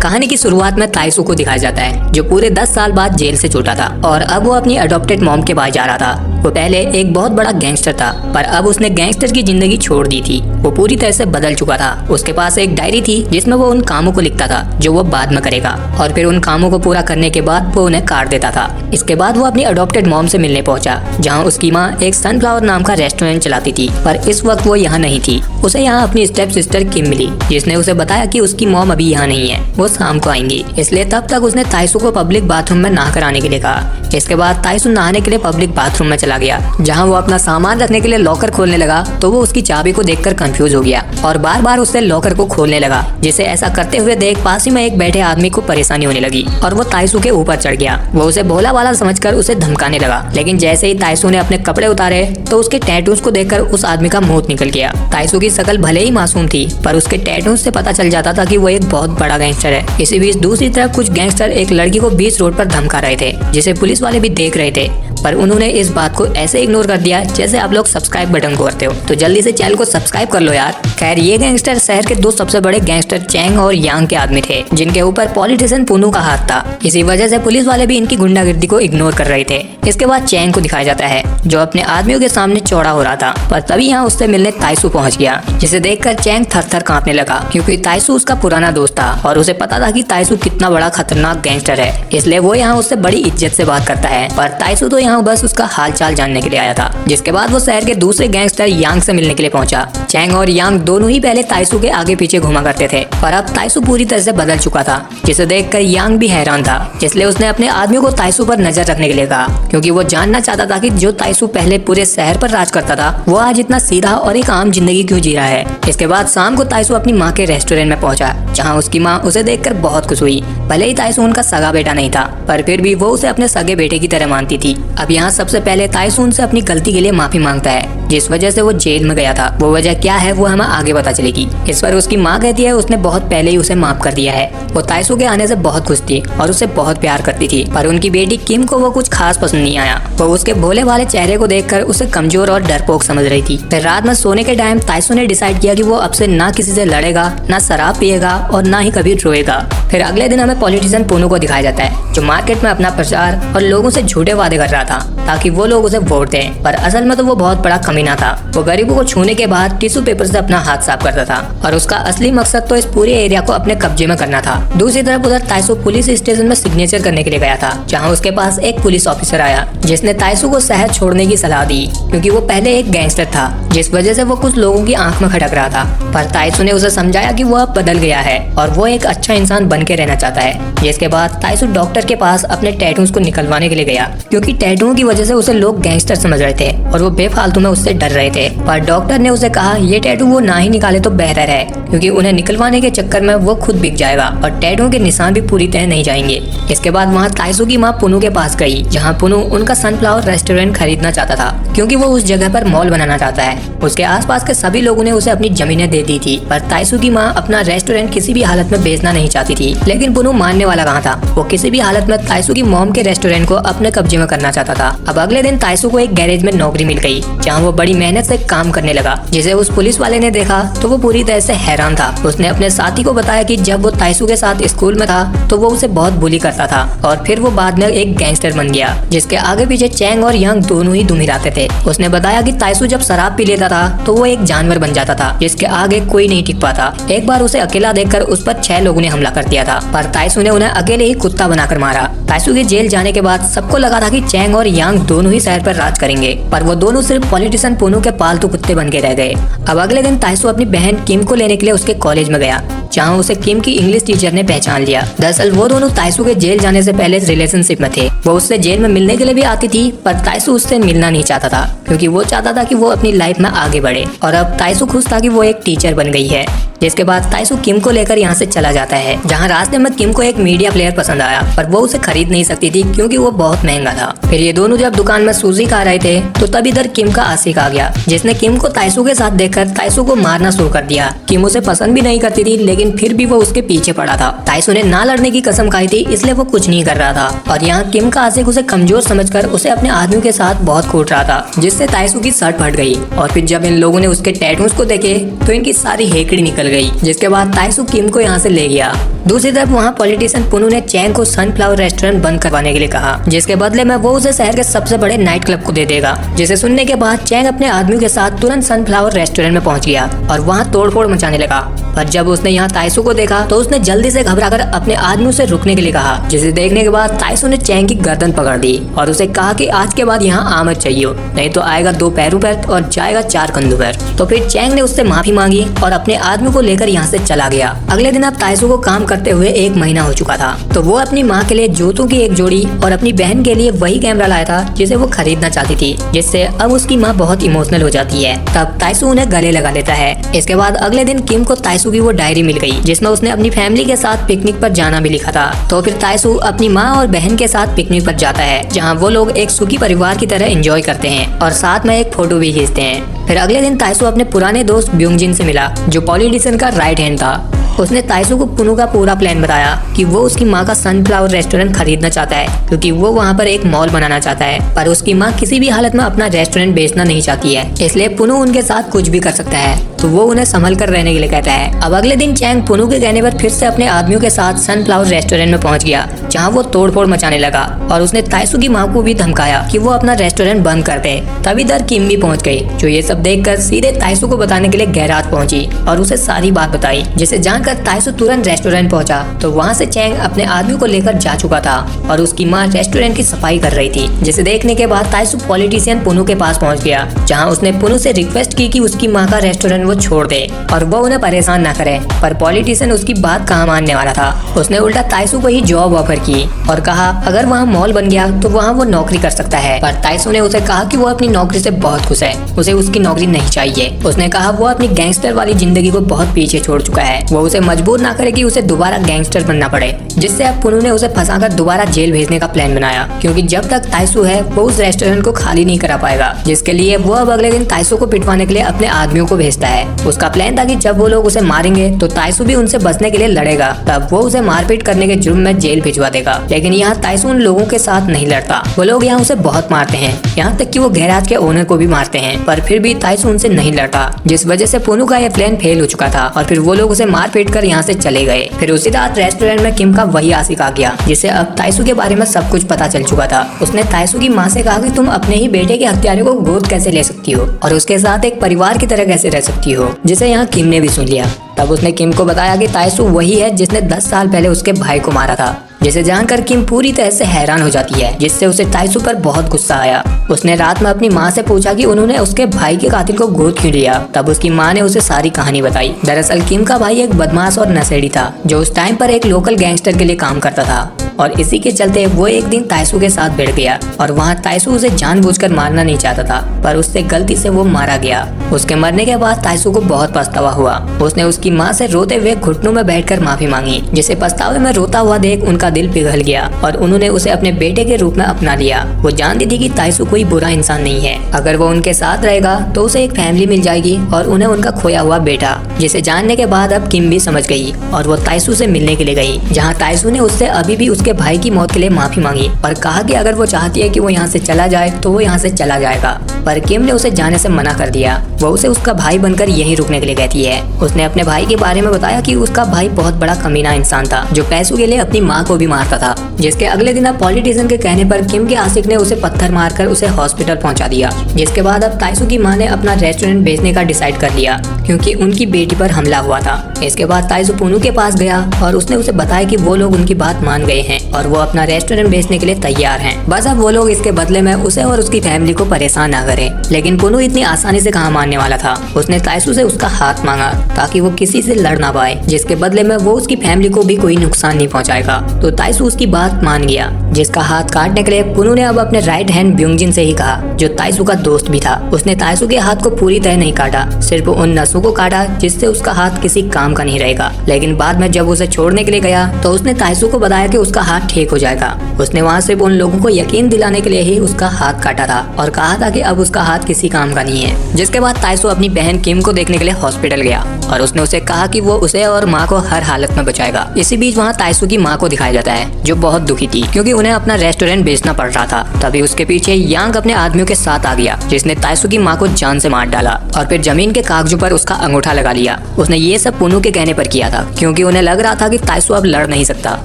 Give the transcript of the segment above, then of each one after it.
कहानी की शुरुआत में ताइसू को दिखाया जाता है जो पूरे 10 साल बाद जेल से छूटा था और अब वो अपनी अडॉप्टेड मॉम के पास जा रहा था। वो पहले एक बहुत बड़ा गैंगस्टर था पर अब उसने गैंगस्टर की जिंदगी छोड़ दी थी। वो पूरी तरह से बदल चुका था। उसके पास एक डायरी थी जिसमें वो उन कामों को लिखता था जो वो बाद में करेगा और फिर उन कामों को पूरा करने के बाद वो उन्हें काट देता था। इसके बाद वो अपनी अडॉप्टेड मॉम से मिलने पहुंचा जहां उसकी माँ एक सनफ्लावर नाम का रेस्टोरेंट चलाती थी, पर इस वक्त वो यहाँ नहीं थी। उसे यहाँ अपनी स्टेप सिस्टर किम मिली जिसने उसे बताया कि उसकी मॉम अभी यहाँ नहीं है, वो शाम को आएंगी। इसलिए तब तक उसने ताइसू को पब्लिक बाथरूम में नहा कर आने के लिए कहा। इसके बाद ताइसू नहाने के लिए पब्लिक बाथरूम में चला गया जहाँ वो अपना सामान रखने के लिए लॉकर खोलने लगा तो वो उसकी चाबी को देखकर कंफ्यूज हो गया और बार बार उससे लॉकर को खोलने लगा, जिसे ऐसा करते हुए देख पास ही में एक बैठे आदमी को परेशानी होने लगी और वो ताइसू के ऊपर चढ़ गया। वो उसे भोला वाला समझकर उसे धमकाने लगा, लेकिन जैसे ही ताइसू ने अपने कपड़े उतारे तो उसके टैटूज को देखकर उस आदमी का मुंह निकल गया। ताइसू की शक्ल भले ही मासूम थी पर उसके टैटूज से पता चल जाता था कि वो एक बहुत बड़ा गैंगस्टर है। इसी बीच दूसरी तरफ कुछ गैंगस्टर एक लड़की को बीच रोड पर धमका रहे थे जिसे पुलिस वाले भी देख रहे थे, पर उन्होंने इस बात को ऐसे इग्नोर कर दिया जैसे आप लोग सब्सक्राइब बटन को करते हो। तो जल्दी से चैनल को सब्सक्राइब कर लो यार। खैर ये गैंगस्टर शहर के दो सबसे बड़े गैंगस्टर चैंग और यांग के आदमी थे जिनके ऊपर पॉलिटिशियन पुनू का हाथ था। इसी वजह से पुलिस वाले भी इनकी गुंडागिर्दी को इग्नोर कर रहे थे। इसके बाद चैंग को दिखाया जाता है जो अपने आदमियों के सामने चौड़ा हो रहा था, पर तभी यहाँ उससे मिलने ताइसू पहुँच गया जिसे देखकर चैंग थर थर कांपने लगा क्योंकि ताइसू उसका पुराना दोस्त था और उसे पता था कि ताइसू कितना बड़ा खतरनाक गैंगस्टर है। इसलिए वो यहाँ उससे बड़ी इज्जत से बात करता है, पर ताइसू तो यहाँ बस उसका हालचाल जानने के लिए आया था। जिसके बाद वो शहर के दूसरे गैंगस्टर यांग से मिलने के लिए पहुंचा। चैंग और यांग दोनों ही पहले ताइसू के आगे पीछे घुमा करते थे, पर अब ताइसू पूरी तरह से बदल चुका था जिसे देखकर यांग भी हैरान था। इसलिए उसने अपने आदमियों को ताइसू पर नजर रखने के लिए कहा क्योंकि वो जानना चाहता था कि जो ताइसू पहले पूरे शहर पर राज करता था वो आज इतना सीधा और एक आम जिंदगी क्यों जी रहा है। इसके बाद शाम को ताइसू अपनी माँ के रेस्टोरेंट में पहुंचा जहाँ उसकी माँ उसे देखकर बहुत खुश हुई। भले ही ताइसू उनका सगा बेटा नहीं था पर फिर भी वो उसे अपने सगे बेटे की तरह मानती थी। अब यहाँ सबसे पहले ताइसू उनसे अपनी गलती के लिए माफी मांगता है जिस वजह से वो जेल में गया था। वो वजह क्या है वो हमें आगे पता चलेगी। इस पर उसकी माँ कहती है उसने बहुत पहले ही उसे माफ कर दिया है। वो ताइसू के आने से बहुत खुश थी और उसे बहुत प्यार करती थी, पर उनकी बेटी किम को वो कुछ खास पसंद नहीं आया। वो उसके भोले वाले चेहरे को देखकर उसे कमजोर और डरपोक समझ रही थी। फिर रात में सोने के टाइम ताइसू ने डिसाइड किया कि वो अब से ना किसी से लड़ेगा, ना शराब पिएगा और ना ही कभी रोएगा। फिर अगले दिन हमें पॉलिटिशियन पुनू को दिखाया जाता है जो मार्केट में अपना प्रचार और लोगों से झूठे वादे कर रहा था ताकि वो लोग उसे वोट दें, पर असल में तो वो बहुत बड़ा कमीना था। वो गरीबों को छूने के बाद टिश्यू पेपर से अपना हाथ साफ करता था और उसका असली मकसद तो इस पूरे एरिया को अपने कब्जे में करना था। दूसरी तरफ उधर ताइसू पुलिस स्टेशन में सिग्नेचर करने के लिए गया था जहाँ उसके पास एक पुलिस ऑफिसर आया जिसने ताइसू को शहर छोड़ने की सलाह दी क्योंकि वो पहले एक गैंगस्टर था जिस वजह से वो कुछ लोगों की आंख में खटक रहा था। पर ताइसू ने उसे समझाया कि वो अब बदल गया है और वो एक अच्छा इंसान बन के रहना चाहता है। जिसके बाद ताइसू डॉक्टर के पास अपने टैटूज को निकलवाने के लिए गया क्योंकि टैटूओं की वजह से उसे लोग गैंगस्टर समझ रहे थे और वो बेफालतू में उससे डर रहे थे। पर डॉक्टर ने उसे कहा ये टैटू वो ना ही निकाले तो बेहतर है क्योंकि उन्हें निकलवाने के चक्कर में वो खुद बिक जाएगा और टैटू के निशान भी पूरी तरह नहीं जाएंगे। इसके बाद वहाँ ताइसू की माँ पुनू के पास गई जहाँ पुनू उनका सनफ्लावर रेस्टोरेंट खरीदना चाहता था क्योंकि वो उस जगह पर मॉल बनाना चाहता है। उसके आसपास के सभी लोगों ने उसे अपनी जमीनें दे दी थी, पर ताइसू की माँ अपना रेस्टोरेंट किसी भी हालत में बेचना नहीं चाहती थी। लेकिन पुनू मानने वाला कहाँ था। वो किसी भी हालत में ताइसू की मॉम के रेस्टोरेंट को अपने कब्जे में करना चाहता था। अब अगले दिन ताइसू को एक गैरेज में नौकरी मिल गई जहाँ वो बड़ी मेहनत से काम करने लगा। जिसे उस पुलिस वाले ने देखा तो वो पूरी तरह से हैरान था। उसने अपने साथी को बताया कि जब वो ताइसू के साथ स्कूल में था तो वो उसे बहुत बुली करता था और फिर वो बाद में एक गैंगस्टर बन गया जिसके आगे पीछे चैंग और यांग दोनों ही दुमिराते थे। उसने बताया कि ताइसू जब शराब पी लेता था तो वो एक जानवर बन जाता था जिसके आगे कोई नहीं टिक पाता। एक बार उसे अकेला देखकर उस पर 6 लोगों ने हमला कर दिया था, पर ताइसू ने उन्हें अकेले ही कुत्ता बनाकर मारा। ताइसू के जेल जाने के बाद सबको लगा था कि चैंग और यांग दोनों ही शहर पर राज करेंगे, पर वो दोनों सिर्फ पॉलिटिशियन पुनू के पालतू कुत्ते बन के रह गए। अब अगले दिन ताइसू अपनी बहन किम को लेने के लिए उसके कॉलेज में गया जहाँ उसे किम की इंग्लिश टीचर ने पहचान लिया। दरअसल वो दोनों ताइसू के जेल जाने से पहले रिलेशनशिप में थे। वो उससे जेल में मिलने के लिए भी आती थी, पर ताइसू उससे मिलना नहीं चाहता था क्योंकि वो चाहता था कि वो अपनी लाइफ में आगे बढ़े। और अब ताइसू खुश था कि वो एक टीचर बन गई है। जिसके बाद ताइसू किम को लेकर यहाँ से चला जाता है जहाँ रास्ते में किम को एक मीडिया प्लेयर पसंद आया, पर वो उसे खरीद नहीं सकती थी क्योंकि वो बहुत महंगा था। फिर ये दोनों जब दुकान में सूजी खा रहे थे तो तब इधर किम का आशिक आशिक आ गया, जिसने किम को ताइसू के साथ देखकर ताइसू को मारना शुरू कर दिया। किम उसे पसंद भी नहीं करती थी, लेकिन फिर भी वो उसके पीछे पड़ा था। ताइसू ने ना लड़ने की कसम खाई थी, इसलिए वो कुछ नहीं कर रहा था। और यहाँ किम का आशिक उसे कमजोर समझकर उसे अपने आदमियों के साथ बहुत कूट रहा था, जिससे ताइसू की शर्ट फट गई। और फिर जब इन लोगों ने उसके टैटूज को देखे तो इनकी सारी हेकड़ी निकल गई, जिसके बाद ताइसू किम को यहाँ से ले गया। दूसरी तरफ वहाँ पॉलिटिशियन पुनु ने चैंग को सनफ्लावर रेस्टोरेंट बंद करवाने के लिए कहा, जिसके बदले में वो उसे शहर के सबसे बड़े नाइट क्लब को दे देगा। जिसे सुनने के बाद चैंग अपने आदमियों के साथ तुरंत सनफ्लावर रेस्टोरेंट में पहुंच गया और वहाँ तोड़फोड़ मचाने लगा। पर जब उसने यहाँ ताइसू को देखा तो उसने जल्दी से घबराकर अपने आदमियों से रुकने के लिए कहा, जिसे देखने के बाद ताइसू ने चैंग की गर्दन पकड़ दी और उसे कहा कि आज के बाद यहाँ आमद चाहिए, नहीं तो आएगा 2 पैरों पर और जाएगा 4 कंधों पर। तो फिर चैंग ने उससे माफी मांगी और अपने आदमी को लेकर यहाँ से चला गया। अगले दिन अब ताइसू को काम करते हुए 1 महीना हो चुका था, तो वो अपनी माँ के लिए जूतों की एक जोड़ी और अपनी बहन के लिए वही कैमरा लाया था जिसे वो खरीदना चाहती थी, जिससे अब उसकी माँ बहुत इमोशनल हो जाती है। तब ताइसू उन्हें गले लगा लेता है। इसके बाद अगले दिन किम को ताइसू की वो डायरी मिल गई, जिसमें उसने अपनी फैमिली के साथ पिकनिक पर जाना भी लिखा था। तो फिर ताइसू अपनी माँ और बहन के साथ पिकनिक पर जाता है, जहाँ वो लोग एक सुखी परिवार की तरह एंजॉय करते हैं और साथ में एक फोटो भी खींचते हैं। फिर अगले दिन ताइसू अपने पुराने दोस्त ब्योंगजिन से मिला, जो पॉलिटिशियन का राइट हैंड था। उसने ताइसू को पुनु का पूरा प्लान बताया कि वो उसकी माँ का सनफ्लावर रेस्टोरेंट खरीदना चाहता है, क्योंकि वो वहाँ पर एक मॉल बनाना चाहता है। पर उसकी माँ किसी भी हालत में अपना रेस्टोरेंट बेचना नहीं चाहती है, इसलिए पुनु उनके साथ कुछ भी कर सकता है। तो वो उन्हें संभल कर रहने के लिए कहता है। अब अगले दिन चैंग पुनु के कहने पर फिर से अपने आदमियों के साथ सनफ्लावर रेस्टोरेंट में पहुंच गया, जहां वो तोड़फोड़ मचाने लगा और उसने ताइसू की माँ को भी धमकाया कि वो अपना रेस्टोरेंट बंद कर दे। तभी इधर किम भी पहुंच गई, जो ये सब देखकर सीधे ताइसू को बताने के लिए गैराज पहुंची और उसे सारी बात बताई, जिसे जानकर ताइसू तुरंत रेस्टोरेंट पहुंचा। तो वहाँ से चैंग अपने आदमी को लेकर जा चुका था और उसकी माँ रेस्टोरेंट की सफाई कर रही थी, जिसे देखने के बाद ताइसू पॉलिटिशियन पुनु के पास पहुँच गया, जहाँ उसने पुनु से रिक्वेस्ट की कि उसकी माँ का रेस्टोरेंट वो छोड़ दे और वो उन्हें परेशान न करे। पर पॉलिटिशियन उसकी बात कहाँ मानने वाला था। उसने उल्टा ताइसू को ही जॉब ऑफर की और कहा अगर वहाँ मॉल बन गया तो वहाँ वो नौकरी कर सकता है। पर ताइसू ने उसे कहा कि वो अपनी नौकरी से बहुत खुश है, उसे उसकी नौकरी नहीं चाहिए। उसने कहा वो अपनी गैंगस्टर वाली जिंदगी को बहुत पीछे छोड़ चुका है, वो उसे मजबूर ना करे कि उसे दोबारा गैंगस्टर बनना पड़े। जिससे अब पुनु ने उसे फंसाकर दोबारा जेल भेजने का प्लान बनाया, क्योंकि जब तक ताइसू है वो उस रेस्टोरेंट को खाली नहीं करा पाएगा। जिसके लिए वो अब अगले दिन ताइसू को पिटवाने के लिए अपने आदमियों को भेजता है। उसका प्लान था कि जब वो लोग उसे मारेंगे तो ताइसू भी उनसे बचने के लिए लड़ेगा, तब वो उसे मारपीट करने के जुर्म में जेल भिजवा देगा। लेकिन यहाँ ताइसू उन लोगों के साथ नहीं लड़ता, वो लोग यहाँ उसे बहुत मारते हैं, यहाँ तक कि वो गैराज के ओनर को भी मारते हैं। पर फिर भी ताइसू उनसे नहीं लड़ता, जिस वजह से पुनु का यह प्लान फेल हो चुका था और फिर वो लोग उसे मारपीट कर यहाँ से चले गए। फिर उसी रात रेस्टोरेंट में किम का वही आशिक आ गया, जिसे अब ताइसू के बारे में सब कुछ पता चल चुका था। उसने ताइसू की माँ से कहा कि तुम अपने ही बेटे के हत्यारे को गोद कैसे ले सकती हो और उसके साथ एक परिवार की तरह कैसे रह सकती हो, जिसे यहाँ किम ने भी सुन लिया। तब उसने किम को बताया कि ताइसू वही है जिसने 10 साल पहले उसके भाई को मारा था, जिसे जानकर किम पूरी तरह से हैरान हो जाती है, जिससे उसे ताइसू पर बहुत गुस्सा आया। उसने रात में अपनी माँ से पूछा कि उन्होंने उसके भाई के कातिल को गोद क्यों लिया। तब उसकी माँ ने उसे सारी कहानी बताई। दरअसल किम का भाई एक बदमाश और नशेड़ी था, जो उस टाइम पर एक लोकल गैंगस्टर के लिए काम करता था और इसी के चलते वो एक दिन ताइसू के साथ भिड़ गया और वहाँ ताइसू उसे जानबूझकर मारना नहीं चाहता था, पर उससे गलती से वो मारा गया। उसके मरने के बाद ताइसू को बहुत पछतावा हुआ। उसने उसकी माँ से रोते हुए घुटनों में बैठकर माफी मांगी, जिसे पछतावे में रोता हुआ देख उनका दिल पिघल गया और उन्होंने उसे अपने बेटे के रूप में अपना लिया। वो जानती थी कि ताइसू कोई बुरा इंसान नहीं है, अगर वो उनके साथ रहेगा तो उसे एक फैमिली मिल जाएगी और उन्हें उनका खोया हुआ बेटा। जिसे जानने के बाद अब किम भी समझ गई और वो ताइसू से मिलने के लिए गई, जहाँ ताइसू ने उससे अभी भी उसके भाई की मौत के लिए माफी मांगी और कहा कि अगर वो चाहती है कि वो यहाँ से चला जाए तो वो यहाँ से चला जाएगा। पर किम ने उसे जाने से मना कर दिया। वो उसे उसका भाई बनकर यहीं रुकने के लिए कहती है। उसने अपने भाई के बारे में बताया कि उसका भाई बहुत बड़ा कमीना इंसान था, जो पैसों के लिए अपनी माँ को भी मारता था। जिसके अगले दिन अब पॉलिटिशियन के कहने पर किम के आशिक ने उसे पत्थर मारकर उसे हॉस्पिटल पहुंचा दिया। जिसके बाद अब ताइसू की माँ ने अपना रेस्टोरेंट बेचने का डिसाइड कर लिया, क्योंकि उनकी बेटी पर हमला हुआ था। इसके बाद ताइसू पुनु के पास गया और उसने उसे बताया कि वो लोग उनकी बात मान गए हैं और वो अपना रेस्टोरेंट बेचने के लिए तैयार हैं। बस अब वो लोग इसके बदले में उसे और उसकी फैमिली को परेशान ना करें। लेकिन पुनु इतनी आसानी से कहाँ मानने वाला था। उसने ताइसू से उसका हाथ मांगा ताकि वो किसी से लड़ ना पाए, जिसके बदले में वो उसकी फैमिली को भी कोई नुकसान नहीं पहुँचाएगा। तो ताइसू उसकी बात मान गया। जिसका हाथ काटने के लिए पुनु ने अब अपने राइट हैंड ब्यूंगजिन से ही कहा, जो ताइसू का दोस्त भी था। उसने ताइसू के हाथ को पूरी तरह नहीं काटा, सिर्फ उन नसों को काटा जिससे उसका हाथ किसी काम का नहीं रहेगा। लेकिन बाद में जब उसे छोड़ने के लिए गया तो उसने ताइसू को बताया कि उसका हाथ ठीक हो जाएगा। उसने वहाँ सिर्फ उन लोगों को यकीन दिलाने के लिए ही उसका हाथ काटा था और कहा था कि अब उसका हाथ किसी काम का नहीं है। जिसके बाद ताइसू अपनी बहन किम को देखने के लिए हॉस्पिटल गया और उसने उसे कहा कि वो उसे और माँ को हर हालत में बचाएगा। इसी बीच वहाँ ताइसू की माँ को दिखाया जाता है, जो बहुत दुखी थी क्योंकि उन्हें अपना रेस्टोरेंट बेचना पड़ रहा था। तभी उसके पीछे यांग अपने आदमियों के साथ आ गया, जिसने ताइसू की माँ को जान से मार डाला और फिर जमीन के कागजों पर उसका अंगूठा लगा लिया। उसने ये सब पुनु के कहने पर किया था क्योंकि उन्हें लग रहा था कि ताइसू अब लड़ नहीं सकता।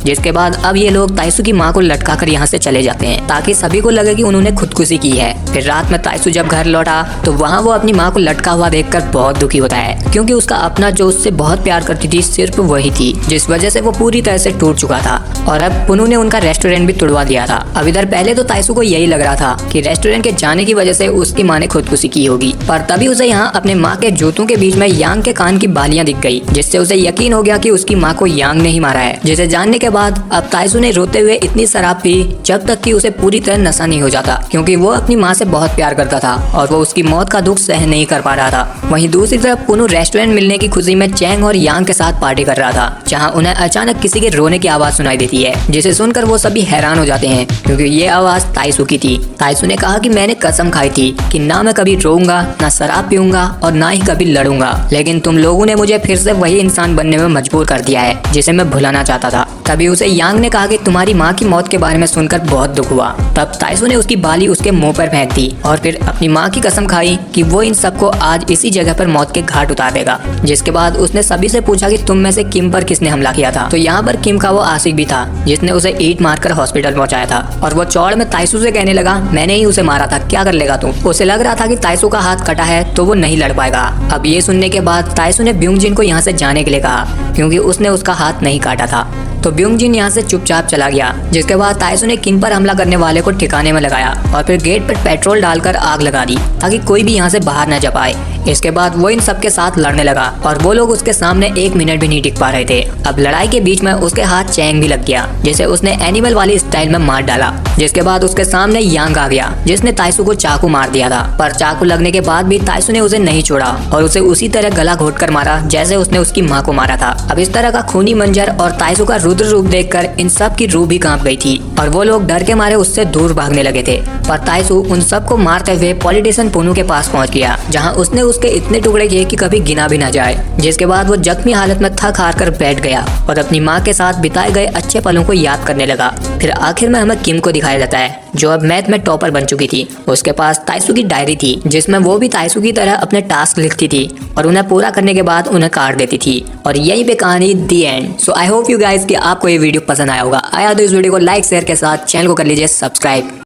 जिसके बाद अब ये लोग ताइसू की माँ को लटका कर यहाँ से चले जाते हैं ताकि सभी को लगे कि उन्होंने खुदकुशी की है। फिर रात में ताइसू जब घर लौटा तो वहाँ वो अपनी माँ को लटका हुआ देखकर बहुत दुखी होता है क्योंकि उसका अपना जो उससे बहुत प्यार करती थी सिर्फ वही थी, जिस वजह से वो पूरी तरह से टूट चुका था। और अब पुनु ने उनका रेस्टोरेंट भी तुड़वा दिया था। अब इधर पहले तो ताइसू को यही लग रहा था कि रेस्टोरेंट के जाने की वजह से उसकी माँ ने खुदकुशी की होगी, पर तभी उसे यहाँ अपने माँ के जूतों के बीच में यांग के कान की बालियां दिख गई, जिससे उसे यकीन हो गया कि उसकी माँ को यांग ने ही मारा है। जिसे जानने के बाद अब ताइसू ने रोते हुए इतनी शराब पी जब तक कि उसे पूरी तरह नशा नहीं हो जाता, क्योंकि वो अपनी माँ से बहुत प्यार करता था और वो उसकी मौत का दुख सहन नहीं कर पा रहा था। वहीं दूसरी तरफ पुनु रेस्टोरेंट मिलने की खुशी में चैंग और यांग के साथ पार्टी कर रहा था, जहाँ उन्हें अचानक किसी के रोने की आवाज सुनाई देती है, जिसे सुनकर वो सभी हैरान हो जाते हैं क्योंकि ये आवाज ताइसू की थी। ताइसू ने कहा कि मैंने कसम खाई थी कि ना मैं कभी रोऊंगा, ना शराब पीऊंगा और ना ही कभी लड़ूंगा, लेकिन तुम लोगों ने मुझे फिर से वही इंसान बनने में मजबूर कर दिया है जिसे मैं भुलाना चाहता था। तभी उसे यांग ने कहा कि तुम्हारी माँ की मौत के बारे में सुनकर बहुत दुख हुआ। तब ताइसू ने उसकी बाली उसके मुंह पर फेंक दी और फिर अपनी माँ की कसम खाई कि वो इन सबको आज इसी जगह पर मौत के घाट उतार देगा। जिसके बाद उसने सभी से पूछा कि तुम में से किम पर किसने हमला किया था। तो यहाँ पर किम का वो आशिक भी था जिसने उसे ईंट मारकर हॉस्पिटल पहुंचाया था और वो चौड़ में ताइसू से कहने लगा, मैंने ही उसे मारा था, क्या कर लेगा तू। उसे लग रहा था कि ताइसू का हाथ कटा है तो वो नहीं लड़ पाएगा। अब ये सुनने के बाद ताइसू ने ब्यूंगजिन को यहाँ से जाने के लिए कहा क्योंकि उसने उसका हाथ नहीं काटा था। तो ब्यूंगजिन यहाँ से चुपचाप चला गया। जिसके बाद ताइसू ने किम पर हमला करने वाले को ठिकाने में लगाया और फिर गेट पर पेट्रोल डालकर आग लगा दी ताकि कोई भी यहाँ से बाहर न जा पाए। इसके बाद वो इन सबके साथ लड़ने लगा और वो लोग उसके सामने 1 मिनट भी नहीं टिक पा रहे थे। अब लड़ाई के बीच में उसके हाथ चैंग भी लग गया, जिसे उसने एनिमल वाली स्टाइल में मार डाला। जिसके बाद उसके सामने यांग आ गया जिसने ताइसू को चाकू मार दिया था, पर चाकू लगने के बाद भी ताइसू ने उसे नहीं छोड़ा और उसे उसी तरह गला घोटकर मारा जैसे उसने उसकी माँ को मारा था। अब इस तरह का खूनी मंजर और ताइसू का रुद्र रूप देखकर इन सब की रूह भी कांप गई थी और वो लोग डर के मारे उससे दूर भागने लगे थे। पर ताइसू उन सबको मारते हुए पॉलिटिशियन पुनु के पास पहुंच गया, जहां उसने उसके इतने टुकड़े किए कि कभी गिना भी ना जाए। जिसके बाद वो जख्मी हालत में थक हार कर बैठ गया और अपनी माँ के साथ बिताए गए अच्छे पलों को याद करने लगा। फिर आखिर में हमें किम को दिखाया जाता है, जो अब मैथ में टॉपर बन चुकी थी। उसके पास ताइसू की डायरी थी जिसमें वो भी ताइसू की तरह अपने टास्क लिखती थी और उन्हें पूरा करने के बाद उन्हें काट देती थी। और यहीं पे कहानी the end. So I hope you guys कि आपको ये वीडियो पसंद आया होगा। आया तो इस वीडियो को लाइक शेयर के साथ चैनल को कर लीजिए सब्सक्राइब।